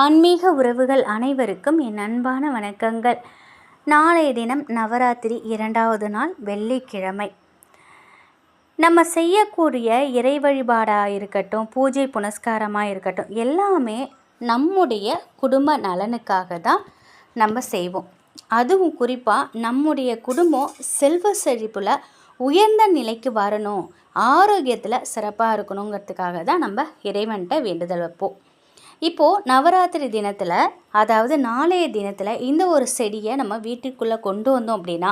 ஆன்மீக உறவுகள் அனைவருக்கும் என் அன்பான வணக்கங்கள். நாளைய தினம் நவராத்திரி 2வது நாள் வெள்ளிக்கிழமை. நம்ம செய்யக்கூடிய இறை வழிபாடாக இருக்கட்டும், பூஜை புனஸ்காரமாக இருக்கட்டும், எல்லாமே நம்முடைய குடும்ப நலனுக்காக தான் நம்ம செய்வோம். அதுவும் குறிப்பாக நம்முடைய குடும்பம் செல்வ செழிப்பில் உயர்ந்த நிலைக்கு வரணும், ஆரோக்கியத்தில் சிறப்பாக இருக்கணுங்கிறதுக்காக தான் நம்ம இறைவன்கிட்ட வேண்டுதல் வைப்போம். இப்போது நவராத்திரி தினத்தில், அதாவது நாளைய தினத்தில் இந்த ஒரு செடியை நம்ம வீட்டுக்குள்ளே கொண்டு வந்தோம் அப்படின்னா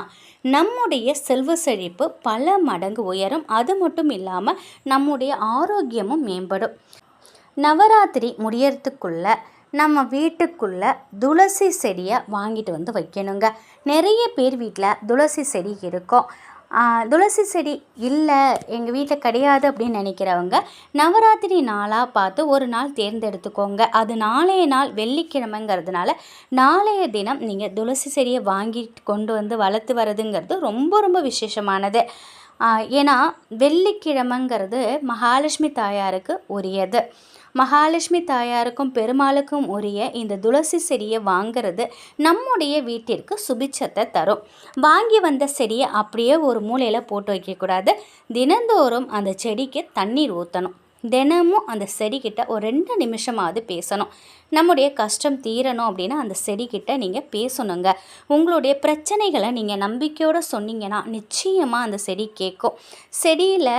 நம்முடைய செல்வ செழிப்பு பல மடங்கு உயரும். அது மட்டும் இல்லாமல் நம்முடைய ஆரோக்கியமும் மேம்படும். நவராத்திரி முடியறதுக்குள்ள நம்ம வீட்டுக்குள்ளே துளசி செடியை வாங்கிட்டு வந்து வைக்கணுங்க. நிறைய பேர் வீட்டில் துளசி செடி இருக்கும். துளசி செடி இல்லை, எங்கள் வீட்டில் கிடையாது அப்படின்னு நினைக்கிறவங்க நவராத்திரி நாளாக பார்த்து ஒரு நாள் தேர்ந்தெடுத்துக்கோங்க. அது நாளைய நாள் வெள்ளிக்கிழமைங்கிறதுனால நாளைய தினம் நீங்கள் துளசி செடியை வாங்கி கொண்டு வந்து வளர்த்து வரதுங்கிறது ரொம்ப ரொம்ப விசேஷமானது. ஏன்னா வெள்ளிக்கிழமைங்கிறது மகாலட்சுமி தாயாருக்கு உரியது. மகாலட்சுமி தாயாருக்கும் பெருமாளுக்கும் உரிய இந்த துளசி செடியை வாங்கிறது நம்முடைய வீட்டிற்கு சுபிட்சத்தை தரும். வாங்கி வந்த செடியை அப்படியே ஒரு மூலையில் போட்டு வைக்கக்கூடாது. தினந்தோறும் அந்த செடிக்கு தண்ணீர் ஊற்றணும். தினமும் அந்த செடிக்கிட்ட ஒரு 2 நிமிஷமாவது பேசணும். நம்முடைய கஷ்டம் தீரணும் அப்படின்னா அந்த செடிக்கிட்ட நீங்கள் பேசணுங்க. உங்களுடைய பிரச்சனைகளை நீங்கள் நம்பிக்கையோடு சொன்னீங்கன்னா நிச்சயமாக அந்த செடி கேட்கும். செடியில்,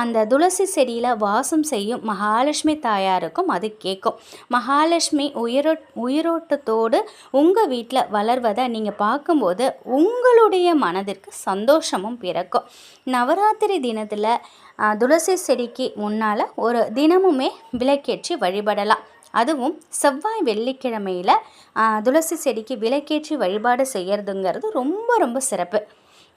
அந்த துளசி செடியில் வாசம் செய்யும் மகாலட்சுமி தாயாருக்கும் அது கேட்கும். மகாலட்சுமி உயிரோட்டத்தோடு உங்கள் வீட்டில் வளர்வதை நீங்கள் பார்க்கும்போது உங்களுடைய மனதிற்கு சந்தோஷமும் பிறக்கும். நவராத்திரி தினத்தில் துளசி செடிக்கு முன்னால் ஒரு தினமுமே விளக்கேற்றி வழிபடலாம். அதுவும் செவ்வாய் வெள்ளிக்கிழமையில் துளசி செடிக்கு விளக்கேற்றி வழிபாடு செய்கிறதுங்கிறது ரொம்ப ரொம்ப சிறப்பு.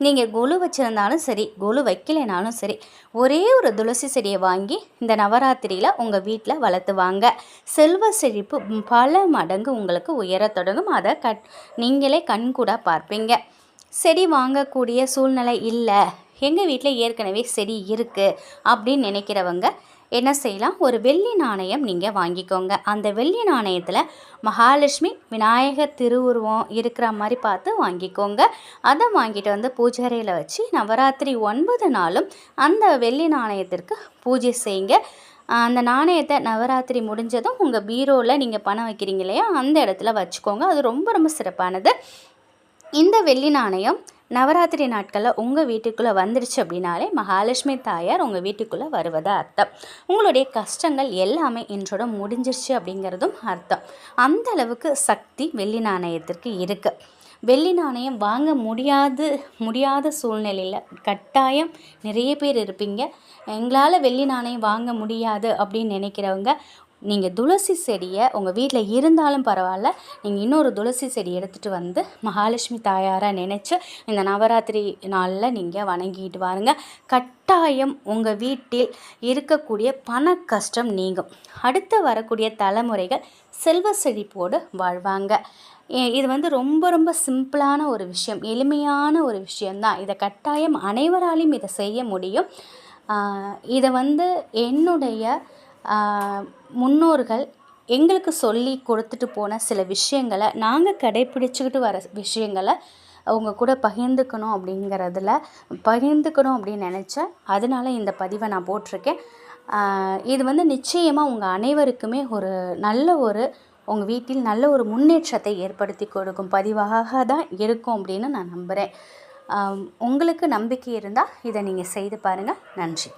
நீங்கள் கொலு வச்சுருந்தாலும் சரி, கொலு வைக்கலைனாலும் சரி, ஒரே ஒரு துளசி செடியை வாங்கி இந்த நவராத்திரியில் உங்கள் வீட்டில் வளர்த்து வாங்க. செல்வ செழிப்பு பல மடங்கு உங்களுக்கு உயரத் தொடங்கும். அதை நீங்களே கண்கூட பார்ப்பீங்க. செடி வாங்கக்கூடிய சூழ்நிலை இல்லை, எங்கள் வீட்டில் ஏற்கனவே செடி இருக்குது அப்படின்னு நினைக்கிறவங்க என்ன செய்யலாம், ஒரு வெள்ளி நாணயம் நீங்கள் வாங்கிக்கோங்க. அந்த வெள்ளி நாணயத்தில் மகாலட்சுமி விநாயகர் திருவுருவம் இருக்கிற மாதிரி பார்த்து வாங்கிக்கோங்க. அதை வாங்கிட்டு வந்து பூஜை அறையில் வச்சு நவராத்திரி 9 நாளும் அந்த வெள்ளி நாணயத்திற்கு பூஜை செய்யுங்க. அந்த நாணயத்தை நவராத்திரி முடிஞ்சதும் உங்கள் பீரோவில் நீங்கள் பணம் வைக்கிறீங்க இல்லையா, அந்த இடத்துல வச்சுக்கோங்க. அது ரொம்ப ரொம்ப சிறப்பானது. இந்த வெள்ளி நாணயம் நவராத்திரி நாட்களில் உங்கள் வீட்டுக்குள்ளே வந்துடுச்சு அப்படின்னாலே மகாலட்சுமி தாயார் உங்கள் வீட்டுக்குள்ளே வருவதாக அர்த்தம். உங்களுடைய கஷ்டங்கள் எல்லாமே இன்றோட முடிஞ்சிருச்சு அப்படிங்கிறதும் அர்த்தம். அந்த அளவுக்கு சக்தி வெள்ளி நாணயத்திற்கு இருக்குது. வெள்ளி நாணயம் வாங்க முடியாத சூழ்நிலையில் கட்டாயம் நிறைய பேர் இருப்பீங்க. எங்களால் வெள்ளி நாணயம் வாங்க முடியாது அப்படின்னு நினைக்கிறவங்க, நீங்கள் துளசி செடியை உங்கள் வீட்டில் இருந்தாலும் பரவாயில்ல, நீங்கள் இன்னொரு துளசி செடி எடுத்துகிட்டு வந்து மகாலட்சுமி தாயாராக நினச்சி இந்த நவராத்திரி நாளில் நீங்கள் வணங்கிட்டு வாருங்க. கட்டாயம் உங்கள் வீட்டில் இருக்கக்கூடிய பண கஷ்டம் நீங்கும். அடுத்து வரக்கூடிய தலைமுறைகள் செல்வ செழிப்போடு வாழ்வாங்க. இது வந்து ரொம்ப ரொம்ப சிம்பிளான ஒரு விஷயம், எளிமையான ஒரு விஷயந்தான். இதை கட்டாயம் அனைவராலையும் இதை செய்ய முடியும். இதை வந்து என்னுடைய முன்னோர்கள் எங்களுக்கு சொல்லி கொடுத்துட்டு போன சில விஷயங்களை, நாங்கள் கடைப்பிடிச்சிக்கிட்டு வர விஷயங்களை அவங்க கூட பகிர்ந்துக்கணும் அப்படின்னு நினச்சேன். அதனால இந்த பதிவை நான் போட்டிருக்கேன். இது வந்து நிச்சயமாக உங்கள் அனைவருக்குமே உங்கள் வீட்டில் நல்ல ஒரு முன்னேற்றத்தை ஏற்படுத்தி கொடுக்கும் பதிவாக தான் இருக்கும் அப்படின்னு நான் நம்புகிறேன். உங்களுக்கு நம்பிக்கை இருந்தால் இதை நீங்கள் செய்து பாருங்கள். நன்றி.